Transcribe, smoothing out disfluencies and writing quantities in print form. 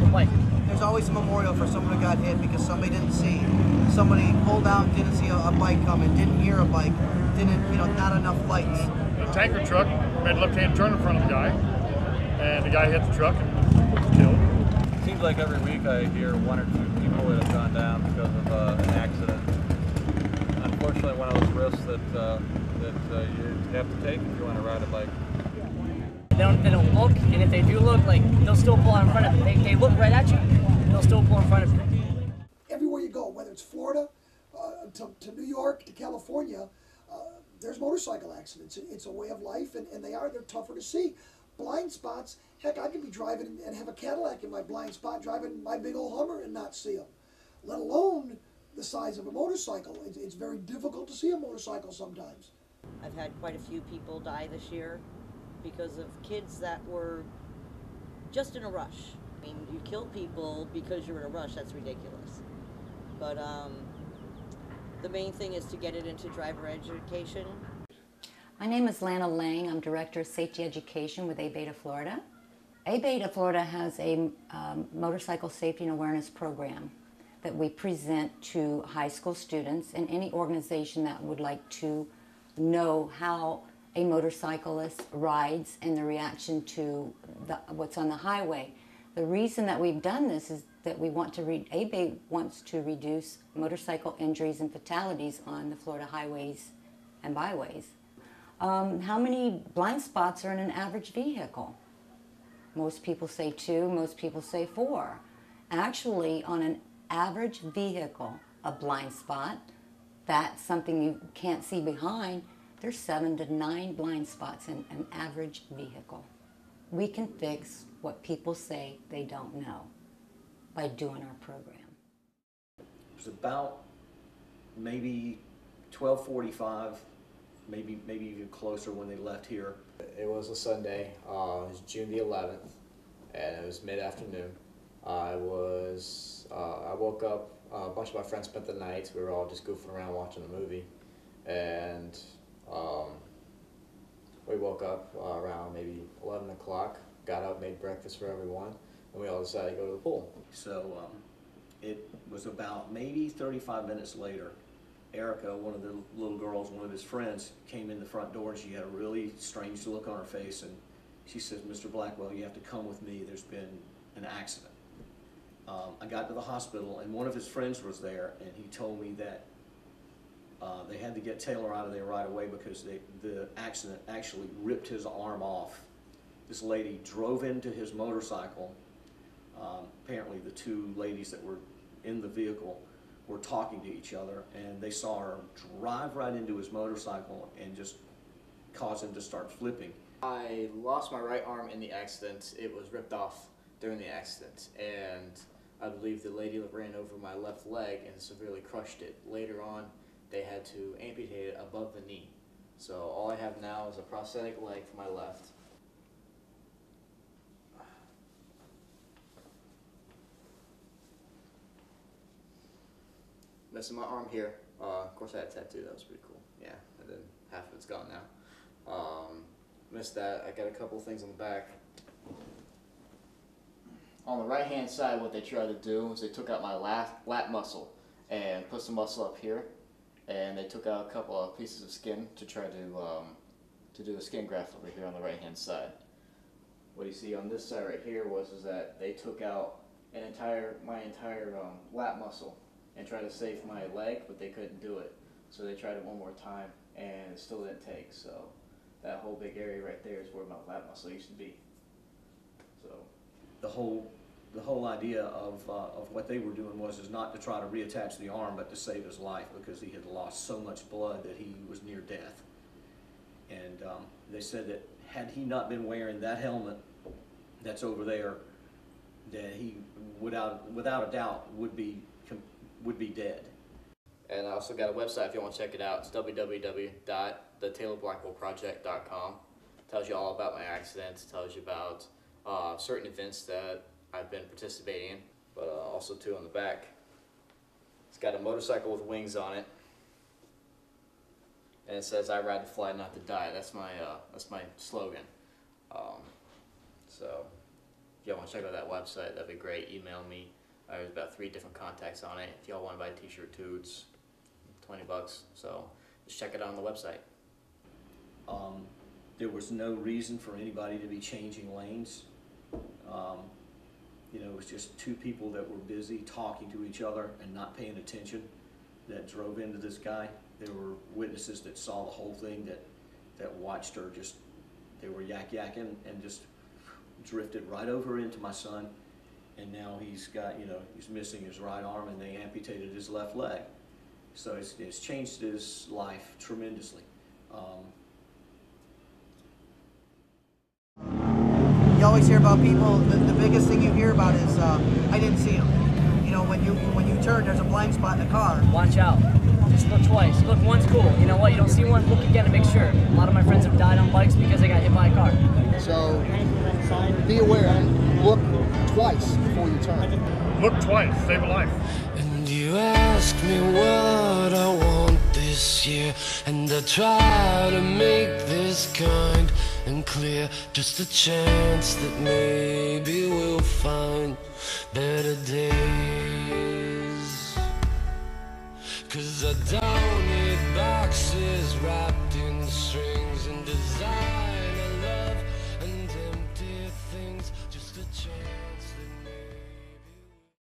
bike. There's always a memorial for someone who got hit because somebody didn't see. Somebody pulled out and didn't see a bike coming, didn't hear a bike, didn't, not enough lights. A tanker truck made a left-hand turn in front of the guy, and the guy hit the truck and was killed. It seems like every week I hear one or two people that have gone down because of an accident. Unfortunately, one of those risks that you have to take if you want to ride a bike. They don't look, and if they do look, like, they'll still pull out in front of you. They look right at you, they'll still pull in front of you. Everywhere you go, whether it's Florida, to New York, to California, there's motorcycle accidents. It's a way of life, and they're tougher to see. Blind spots, heck, I could be driving and have a Cadillac in my blind spot, driving my big old Hummer and not see them, let alone the size of a motorcycle. It's very difficult to see a motorcycle sometimes. I've had quite a few people die this year because of kids that were just in a rush. I mean, you kill people because you're in a rush, that's ridiculous. But the main thing is to get it into driver education. My name is Lana Lang. I'm Director of Safety Education with A-Beta Florida. A-Beta Florida has a motorcycle safety and awareness program that we present to high school students and any organization that would like to know how a motorcyclist rides and the reaction to what's on the highway. The reason that we've done this is that we want to A-Beta wants to reduce motorcycle injuries and fatalities on the Florida highways and byways. How many blind spots are in an average vehicle? Most people say 2, most people say 4. Actually, on an average vehicle, a blind spot, that's something you can't see behind, there's 7 to 9 blind spots in an average vehicle. We can fix what people say they don't know by doing our program. It was about maybe 12:45, maybe even closer when they left here. It was a Sunday, it was June the 11th, and it was mid-afternoon. I woke up, a bunch of my friends spent the night, we were all just goofing around watching a movie, and we woke up around maybe 11 o'clock, got up, made breakfast for everyone, and we all decided to go to the pool. So it was about maybe 35 minutes later, Erica, one of the little girls, one of his friends, came in the front door and she had a really strange look on her face, and she said, "Mr. Blackwell, you have to come with me, there's been an accident." I got to the hospital and one of his friends was there, and he told me that they had to get Taylor out of there right away because the accident actually ripped his arm off. This lady drove into his motorcycle. Apparently the two ladies that were in the vehicle were talking to each other, and they saw her drive right into his motorcycle and just cause him to start flipping. I lost my right arm in the accident. It was ripped off during the accident, and I believe the lady ran over my left leg and severely crushed it. Later on, they had to amputate it above the knee. So all I have now is a prosthetic leg for my left. Missing my arm here. Of course I had a tattoo, that was pretty cool. Yeah, and then half of it's gone now. Missed that. I got a couple things on the back. On the right hand side, what they tried to do was they took out my lat muscle and put some muscle up here, and they took out a couple of pieces of skin to try to do a skin graft over here on the right hand side. What you see on this side right here is that they took out my entire lat muscle and tried to save my leg, but they couldn't do it. So they tried it one more time, and it still didn't take. So that whole big area right there is where my lat muscle used to be. So The whole idea of what they were doing was not to try to reattach the arm, but to save his life because he had lost so much blood that he was near death. And they said that had he not been wearing that helmet that's over there, that he, without a doubt, would be dead. And I also got a website if you want to check it out. It's www.thetaylorblackwellproject.com. Tells you all about my accidents, tells you about certain events that I've been participating in, but also too on the back. It's got a motorcycle with wings on it, and it says "I ride to fly, not to die." That's my slogan. So if y'all want to check out that website, that'd be great. Email me. There's about 3 different contacts on it. If y'all want to buy a t-shirt too, it's $20. So just check it out on the website. There was no reason for anybody to be changing lanes. You know, it was just 2 people that were busy talking to each other and not paying attention that drove into this guy. There were witnesses that saw the whole thing that watched her just, they were yakking and just drifted right over into my son. And now he's got, you know, he's missing his right arm and they amputated his left leg. So it's changed his life tremendously. You always hear about people, the biggest thing you hear about is, I didn't see him. You know, when you turn, there's a blind spot in the car. Watch out. Just look twice. Look once, cool. You know what? You don't see one, look again to make sure. A lot of my friends have died on bikes because they got hit by a car. So be aware and look twice before you turn. Look twice, save a life. And you ask me what I want this year, and I try to make this kind and clear. Just a chance that maybe we'll find better days. 'Cause I don't need boxes wrapped in strings and design. I love and empty things. Just a chance.